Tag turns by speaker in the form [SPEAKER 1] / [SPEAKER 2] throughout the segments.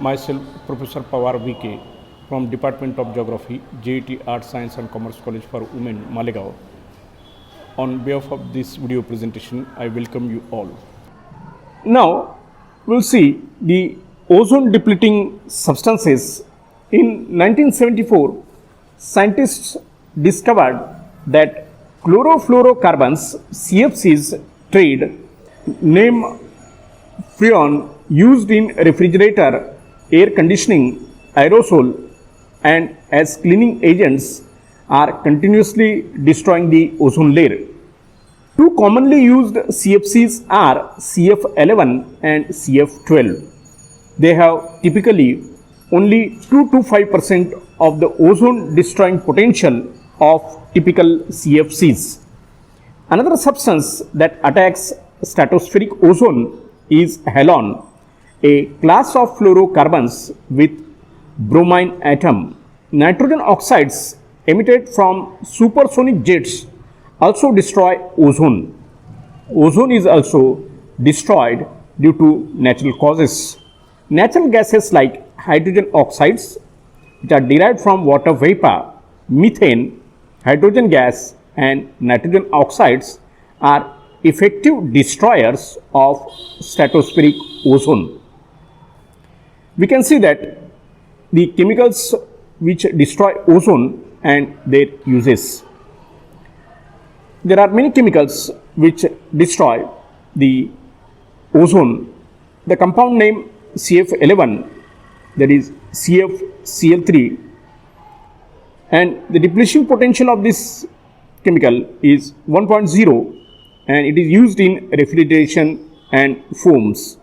[SPEAKER 1] Myself, Professor Pawar VK from Department of Geography, J.A.T Art, Science and Commerce College for Women, Malegaon. On behalf of this video presentation, I welcome you all. Now, we'll see the ozone depleting substances. In 1974, scientists discovered that chlorofluorocarbons, CFCs, trade name freon used in refrigerator, air conditioning, aerosol and as cleaning agents are continuously destroying the ozone layer. Two commonly used CFCs are CF11 and CF12. They have typically only 2 to 5% of the ozone destroying potential of typical CFCs. Another substance that attacks stratospheric ozone is halon, a class of fluorocarbons with bromine atom. Nitrogen oxides emitted from supersonic jets also destroy ozone. Ozone is also destroyed due to natural causes. Natural gases like hydrogen oxides, which are derived from water vapor, methane, hydrogen gas and nitrogen oxides are effective destroyers of stratospheric ozone. We can see that the chemicals which destroy ozone and their uses. There are many chemicals which destroy the ozone. The compound name CF11, that is CFCl3, and the depletion potential of this chemical is 1.0 and it is used in refrigeration and foams.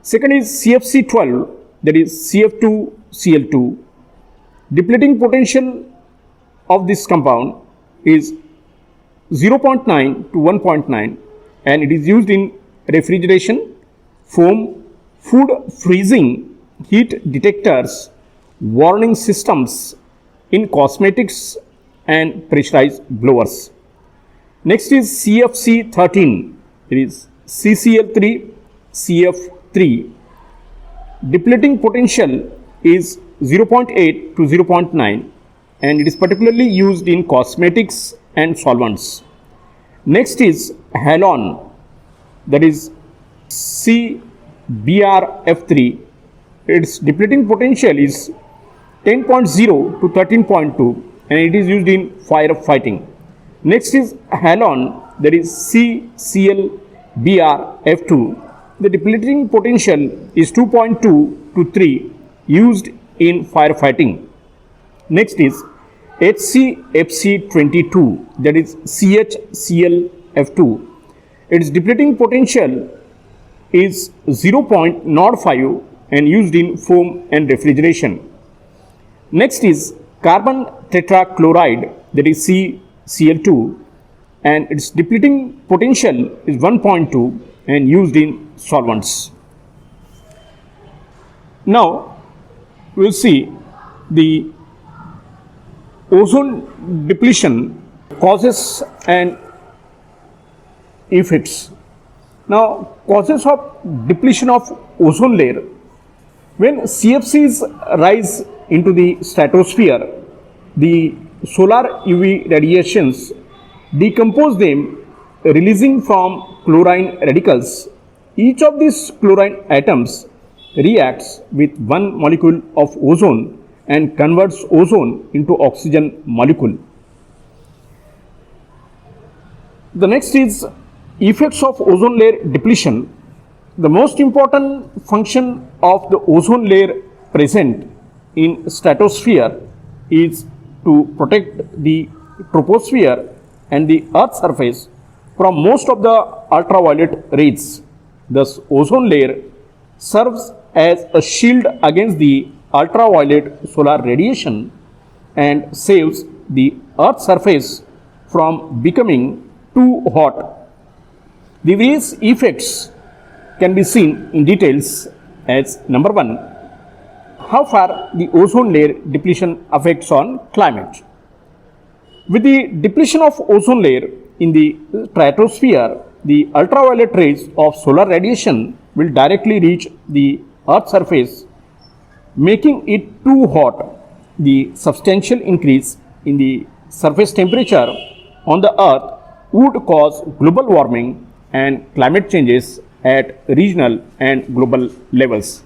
[SPEAKER 1] Second is CFC12, that is CF2Cl2. Depleting potential of this compound is 0.9 to 1.9 and it is used in refrigeration, foam, food freezing, heat detectors, warning systems, in cosmetics and pressurized blowers. Next is CFC13, it is CCl3, CF3. Depleting potential is 0.8 to 0.9 and it is particularly used in cosmetics and solvents. Next is halon, that is CBrF3. Its depleting potential is 10.0 to 13.2 and it is used in firefighting. Next is halon, that is CClBrF2. The depleting potential is 2.2 to 3, used in firefighting. Next is HCFC22, that is CHClF2. Its depleting potential is 0.05 and used in foam and refrigeration. Next is carbon tetrachloride, that is CCl2, and its depleting potential is 1.2 and used in solvents. Now we will see the ozone depletion causes and effects. Now, causes of depletion of ozone layer. When CFCs rise into the stratosphere, the solar UV radiations decompose them, releasing from chlorine radicals. Each of these chlorine atoms reacts with one molecule of ozone and converts ozone into oxygen molecule. The next is effects of ozone layer depletion. The most important function of the ozone layer present in stratosphere is to protect the troposphere and the earth's surface from most of the ultraviolet rays. Thus, ozone layer serves as a shield against the ultraviolet solar radiation and saves the earth's surface from becoming too hot. The various effects can be seen in details as number 1, how far the ozone layer depletion affects on climate. With the depletion of ozone layer in the stratosphere, the ultraviolet rays of solar radiation will directly reach the Earth's surface Making it too hot, the substantial increase in the surface temperature on the earth would cause global warming and climate changes at regional and global levels.